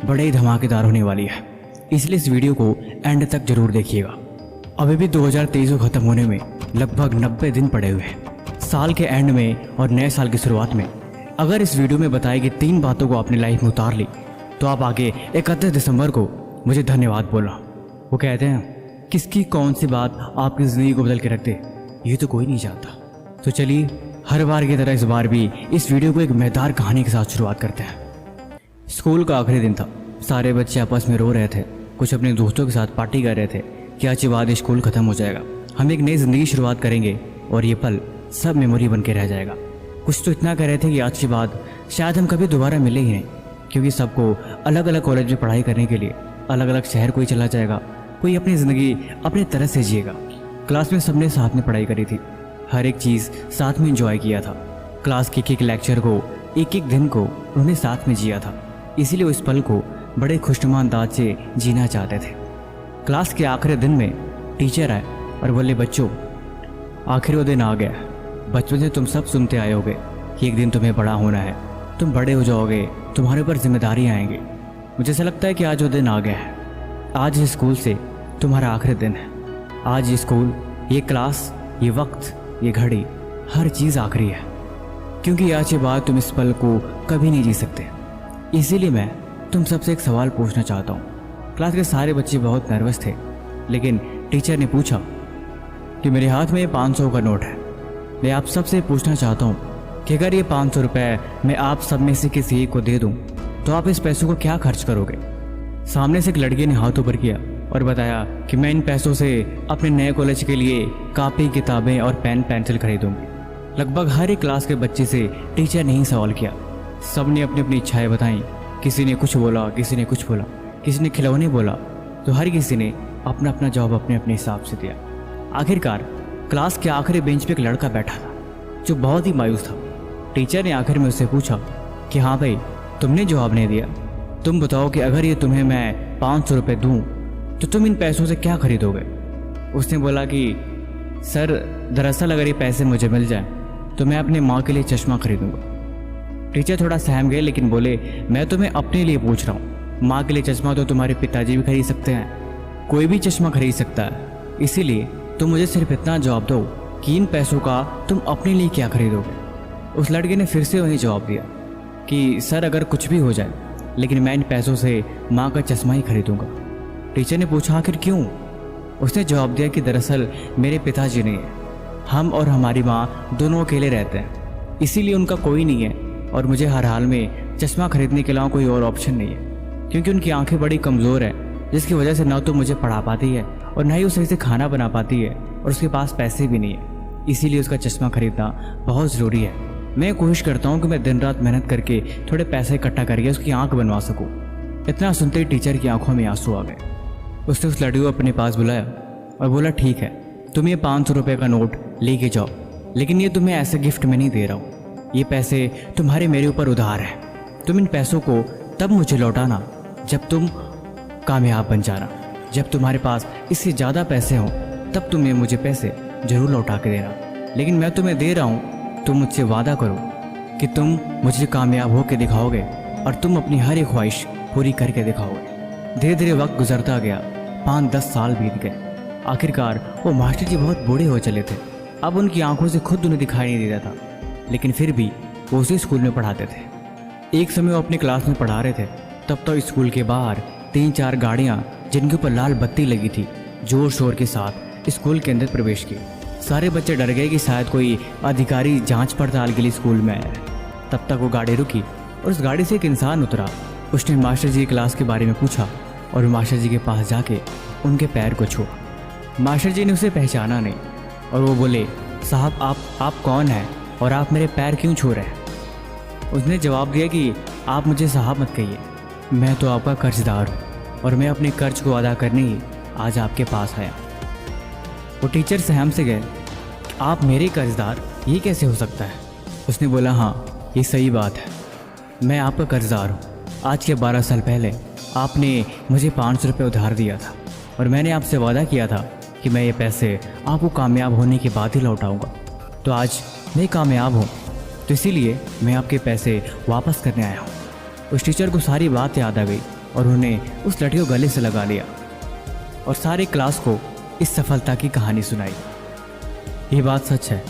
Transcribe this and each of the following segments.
बड़े ही धमाकेदार होने वाली है, इसलिए इस वीडियो को एंड तक जरूर देखिएगा। अभी भी 2023 को ख़त्म होने में लगभग 90 दिन पड़े हुए हैं। साल के एंड में और नए साल की शुरुआत में अगर इस वीडियो में बताई गई 3 बातों को अपनी लाइफ में उतार ली तो आप आगे 31 दिसंबर को मुझे धन्यवाद बोलना। वो कहते हैं किसकी कौन सी बात आपकी ज़िंदगी को बदल के रख दे, ये तो कोई नहीं जानता। तो चलिए हर बार की तरह इस बार भी इस वीडियो को एक मज़ेदार कहानी के साथ शुरुआत करते हैं। स्कूल का आखिरी दिन था। सारे बच्चे आपस में रो रहे थे, कुछ अपने दोस्तों के साथ पार्टी कर रहे थे कि आज के बाद स्कूल ख़त्म हो जाएगा, हम एक नई ज़िंदगी शुरुआत करेंगे और ये पल सब मेमोरी बन के रह जाएगा। कुछ तो इतना कह रहे थे कि आज के बाद शायद हम कभी दोबारा मिले ही नहीं, क्योंकि सबको अलग अलग कॉलेज में पढ़ाई करने के लिए अलग अलग शहर कोई चला जाएगा, कोई अपनी ज़िंदगी अपने तरह से जिएगा। क्लास में सबने साथ में पढ़ाई करी थी, हर एक चीज़ साथ में एंजॉय किया था। क्लास के एक लेक्चर को, एक दिन को उन्होंने साथ में जिया था, इसीलिए वो इस पल को बड़े खुशनुमा अंदाज से जीना चाहते थे। क्लास के आखिरी दिन में टीचर आए और बोले, बच्चों आखिर वो दिन आ गया। बचपन से तुम सब सुनते आए होगे कि एक दिन तुम्हें बड़ा होना है, तुम बड़े हो जाओगे, तुम्हारे ऊपर जिम्मेदारी आएंगी। मुझे ऐसा लगता है कि आज वो दिन आ गया है। आज इस स्कूल से तुम्हारा आखिरी दिन है। आज ये स्कूल, ये क्लास, ये वक्त, ये घड़ी, हर चीज़ आखिरी है, क्योंकि आज के बाद तुम इस पल को कभी नहीं जी सकते। इसीलिए मैं तुम सबसे एक सवाल पूछना चाहता हूँ। क्लास के सारे बच्चे बहुत नर्वस थे, लेकिन टीचर ने पूछा कि मेरे हाथ में 500 का नोट है। मैं आप सबसे पूछना चाहता हूँ कि अगर ये 500 रुपये मैं आप सब में से किसी एक को दे दूँ तो आप इस पैसों को क्या खर्च करोगे? सामने से एक लड़के ने हाथ ऊपर किया और बताया कि मैं इन पैसों से अपने नए कॉलेज के लिए कापी, किताबें और पेन पेंसिल खरीदूंगी। लगभग हर एक क्लास के बच्चे से टीचर ने ही सवाल किया। सब ने अपनी अपनी इच्छाएं बताईं। किसी ने कुछ बोला, किसी ने कुछ बोला, किसी ने खिलौने बोला, तो हर किसी ने अपना अपना जवाब अपने अपने हिसाब से दिया। आखिरकार क्लास के आखिरी बेंच पे एक लड़का बैठा था जो बहुत ही मायूस था। टीचर ने आखिर में उससे पूछा कि हाँ भाई, तुमने जवाब नहीं दिया, तुम बताओ कि अगर ये तुम्हें मैं 500 रुपये दूँ तो तुम इन पैसों से क्या खरीदोगे? उसने बोला कि सर, दरअसल अगर ये पैसे मुझे मिल जाएं तो मैं अपनी माँ के लिए चश्मा खरीदूंगा। टीचर थोड़ा सहम गए, लेकिन बोले, मैं तुम्हें अपने लिए पूछ रहा हूँ, माँ के लिए चश्मा तो तुम्हारे पिताजी भी खरीद सकते हैं, कोई भी चश्मा खरीद सकता है। इसीलिए तुम मुझे सिर्फ इतना जवाब दो कि इन पैसों का तुम अपने लिए क्या खरीदोगे? उस लड़के ने फिर से वही जवाब दिया कि सर, अगर कुछ भी हो जाए लेकिन मैं इन पैसों से माँ का चश्मा ही खरीदूंगा। टीचर ने पूछा, आखिर क्यों? उसने जवाब दिया कि दरअसल मेरे पिताजी नहीं है, हम और हमारी माँ दोनों अकेले रहते हैं, इसीलिए उनका कोई नहीं है और मुझे हर हाल में चश्मा खरीदने के अलावा कोई और ऑप्शन नहीं है, क्योंकि उनकी आंखें बड़ी कमज़ोर हैं, जिसकी वजह से ना तो मुझे पढ़ा पाती है और ना ही वो सही से खाना बना पाती है, और उसके पास पैसे भी नहीं है, इसीलिए उसका चश्मा खरीदना बहुत ज़रूरी है। मैं कोशिश करता हूँ कि मैं दिन रात मेहनत करके थोड़े पैसे इकट्ठा करके उसकी आँख बनवा सकूँ। इतना सुनते ही टीचर की आंखों में आंसू आ गए। उसने उस लड़की को अपने पास बुलाया और बोला, ठीक है, तुम ये 500 रुपये का नोट लेके जाओ, लेकिन ये तुम्हें ऐसे गिफ्ट में नहीं दे रहा हूँ, ये पैसे तुम्हारे मेरे ऊपर उधार हैं। तुम इन पैसों को तब मुझे लौटाना जब तुम कामयाब बन जाना, जब तुम्हारे पास इससे ज़्यादा पैसे हों तब तुम्हें मुझे पैसे ज़रूर लौटा के देना, लेकिन मैं तुम्हें दे रहा हूँ, तुम मुझसे वादा करो कि तुम मुझे कामयाब होकर दिखाओगे और तुम अपनी हर एक ख्वाहिश पूरी करके दिखाओगे। धीरे धीरे वक्त गुजरता गया, 5-10 साल बीत गए। आखिरकार वो मास्टर जी बहुत बूढ़े हो चले थे, अब उनकी आंखों से खुद उन्हें दिखाई नहीं देता था, लेकिन फिर भी वो उसी स्कूल में पढ़ाते थे। एक समय वो अपनी क्लास में पढ़ा रहे थे, तब तो स्कूल के बाहर 3-4 गाड़ियाँ जिनके ऊपर लाल बत्ती लगी थी जोर शोर के साथ स्कूल के अंदर प्रवेश की। सारे बच्चे डर गए कि शायद कोई अधिकारी जांच पड़ताल के लिए स्कूल में आया है। तब तक वो गाड़ी रुकी और उस गाड़ी से एक इंसान उतरा। उसने मास्टर जी की क्लास के बारे में पूछा और मास्टर जी के पास जाके उनके पैर को छुआ। मास्टर जी ने उसे पहचाना नहीं और वो बोले, साहब आप कौन हैं और आप मेरे पैर क्यों छू रहे हैं? उसने जवाब दिया कि आप मुझे साहब मत कहिए, मैं तो आपका कर्जदार हूँ और मैं अपने कर्ज को अदा करने ही आज आपके पास आया। वो टीचर सहम से गए, आप मेरे कर्जदार, ये कैसे हो सकता है? उसने बोला, हाँ ये सही बात है, मैं आपका कर्जदार हूँ। आज के 12 साल पहले आपने मुझे 500 रुपये उधार दिया था और मैंने आपसे वादा किया था कि मैं ये पैसे आपको कामयाब होने के बाद ही लौटाऊंगा। तो आज मैं कामयाब हूँ, तो इसीलिए मैं आपके पैसे वापस करने आया हूँ। उस टीचर को सारी बात याद आ गई और उन्हें उस लड़की को गले से लगा लिया और सारे क्लास को इस सफलता की कहानी सुनाई। ये बात सच है,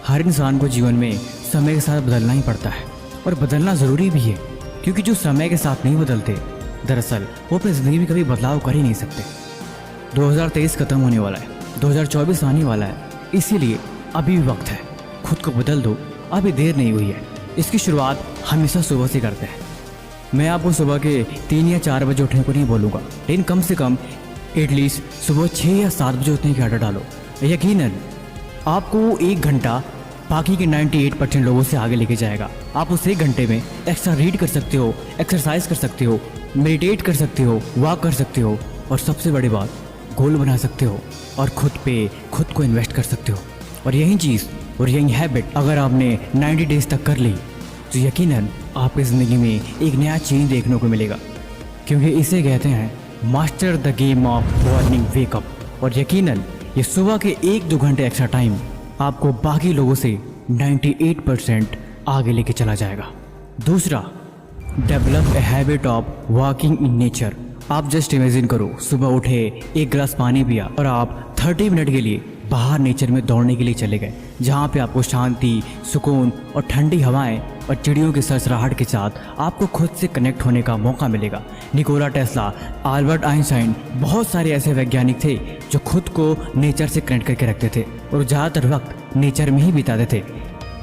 हर इंसान को जीवन में समय के साथ बदलना ही पड़ता है और बदलना ज़रूरी भी है, क्योंकि जो समय के साथ नहीं बदलते दरअसल वो अपनी ज़िंदगी में कभी बदलाव कर ही नहीं सकते। 2023 खत्म होने वाला है, 2024 आने वाला है, इसीलिए अभी भी वक्त है, खुद को बदल दो, अभी देर नहीं हुई है। इसकी शुरुआत हमेशा सुबह से करते हैं। मैं आपको सुबह के 3 या 4 बजे उठने को नहीं बोलूँगा, लेकिन कम से कम एटलीस्ट सुबह 6 या 7 बजे उठने की आदत डालो। यकीनन आपको 1 घंटा बाकी के 98% लोगों से आगे लेके जाएगा। आप उस 1 घंटे में एक्स्ट्रा रीड कर सकते हो, एक्सरसाइज कर सकते हो, मेडिटेट कर सकते हो, वॉक कर सकते हो और सबसे बड़ी बात गोल बना सकते हो और खुद को इन्वेस्ट कर सकते हो। और यही चीज़ और यही हैबिट अगर आपने 90 डेज तक कर ली तो यकीनन आपकी ज़िंदगी में एक नया चेंज देखने को मिलेगा, क्योंकि इसे कहते हैं master the game of morning wake up. और यकीनन ये सुबह के 1-2 घंटे एक्स्ट्रा टाइम आपको बाकी लोगों से 98% आगे लेके चला जाएगा। दूसरा, develop a habit of walking in nature. आप जस्ट इमेजिन करो, सुबह उठे, 1 गिलास पानी पिया और आप 30 मिनट के लिए बाहर नेचर में दौड़ने के लिए चले गए, जहाँ पे आपको शांति, सुकून और ठंडी हवाएं और चिड़ियों की सरसराहट के साथ आपको खुद से कनेक्ट होने का मौका मिलेगा। निकोला टेस्ला, अल्बर्ट आइंस्टाइन, बहुत सारे ऐसे वैज्ञानिक थे जो खुद को नेचर से कनेक्ट करके रखते थे और ज़्यादातर वक्त नेचर में ही बिताते थे।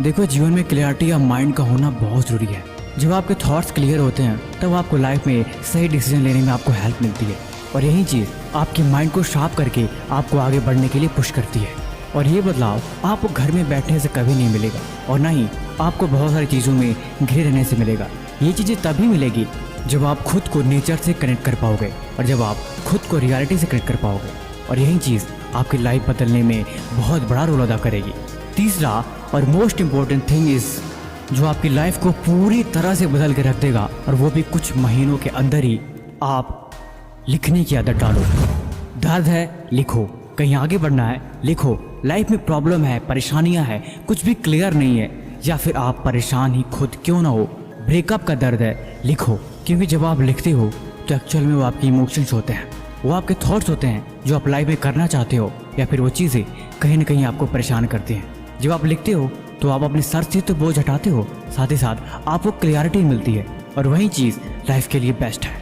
देखो, जीवन में क्लियरिटी ऑफ माइंड का होना बहुत ज़रूरी है। जब आपके थॉट्स क्लियर होते हैं तब आपको लाइफ में सही डिसीजन लेने में आपको हेल्प मिलती है और यही चीज़ आपके माइंड को शार्प करके आपको आगे बढ़ने के लिए पुश करती है। और ये बदलाव आपको घर में बैठने से कभी नहीं मिलेगा और ना ही आपको बहुत सारी चीज़ों में घिरे रहने से मिलेगा। ये चीज़ें तभी मिलेगी जब आप खुद को नेचर से कनेक्ट कर पाओगे और जब आप खुद को रियलिटी से कनेक्ट कर पाओगे, और यही चीज़ आपकी लाइफ बदलने में बहुत बड़ा रोल अदा करेगी। तीसरा और मोस्ट इम्पोर्टेंट थिंग इज़ जो आपकी लाइफ को पूरी तरह से बदल के रख देगा, और वो भी कुछ महीनों के अंदर ही, आप लिखने की आदत डालो। दर्द है, लिखो। कहीं आगे बढ़ना है, लिखो। लाइफ में प्रॉब्लम है, परेशानियां हैं, कुछ भी क्लियर नहीं है, या फिर आप परेशान ही खुद क्यों ना हो, ब्रेकअप का दर्द है, लिखो। क्योंकि जब आप लिखते हो तो एक्चुअल में वो आपके इमोशंस होते हैं, वो आपके थॉट्स होते हैं जो आप लाइफ में करना चाहते हो, या फिर वो चीज़ें कहीं ना कहीं आपको परेशान करती हैं। जब आप लिखते हो तो आप अपने सर से तो बोझ हटाते हो, साथ ही साथ आपको क्लियरिटी मिलती है, और वही चीज़ लाइफ के लिए बेस्ट है।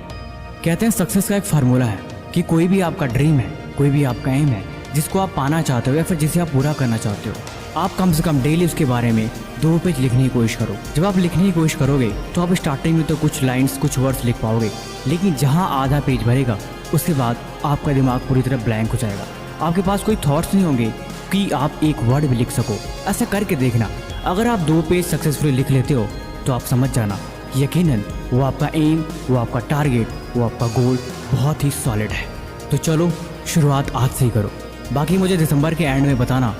कहते हैं सक्सेस का एक फार्मूला है कि कोई भी आपका ड्रीम है, कोई भी आपका एम है जिसको आप पाना चाहते हो या फिर जिसे आप पूरा करना चाहते हो, आप कम से कम डेली उसके बारे में 2 पेज लिखने की कोशिश करो। जब आप लिखने की कोशिश करोगे तो आप स्टार्टिंग में तो कुछ लाइन्स, कुछ वर्ड्स लिख पाओगे, लेकिन जहाँ आधा पेज भरेगा उसके बाद आपका दिमाग पूरी तरह ब्लैंक हो जाएगा। आपके पास कोई थॉट्स नहीं होंगे कि आप एक वर्ड भी लिख सको। ऐसा करके देखना, अगर आप 2 पेज सक्सेसफुली लिख लेते हो तो आप समझ जाना कि यकीनन वो आपका एम, वो आपका टारगेट, वो आपका गोल बहुत ही सॉलिड है। तो चलो शुरुआत आज से ही करो। बाकी मुझे दिसंबर के एंड में बताना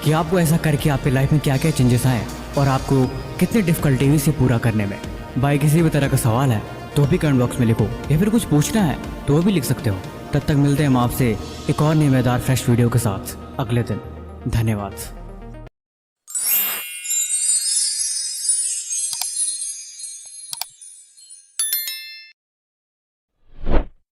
कि आपको ऐसा करके आपकी लाइफ में क्या क्या चेंजेस आए और आपको कितनी डिफिकल्टी हुई इसे पूरा करने में। भाई किसी भी तरह का सवाल है तो भी कमेंट बॉक्स में लिखो, या फिर कुछ पूछना है तो वो भी लिख सकते हो। तब तक मिलते हैं हम आपसे एक और नई मज़ेदार फ्रेश वीडियो के साथ अगले दिन। धन्यवाद।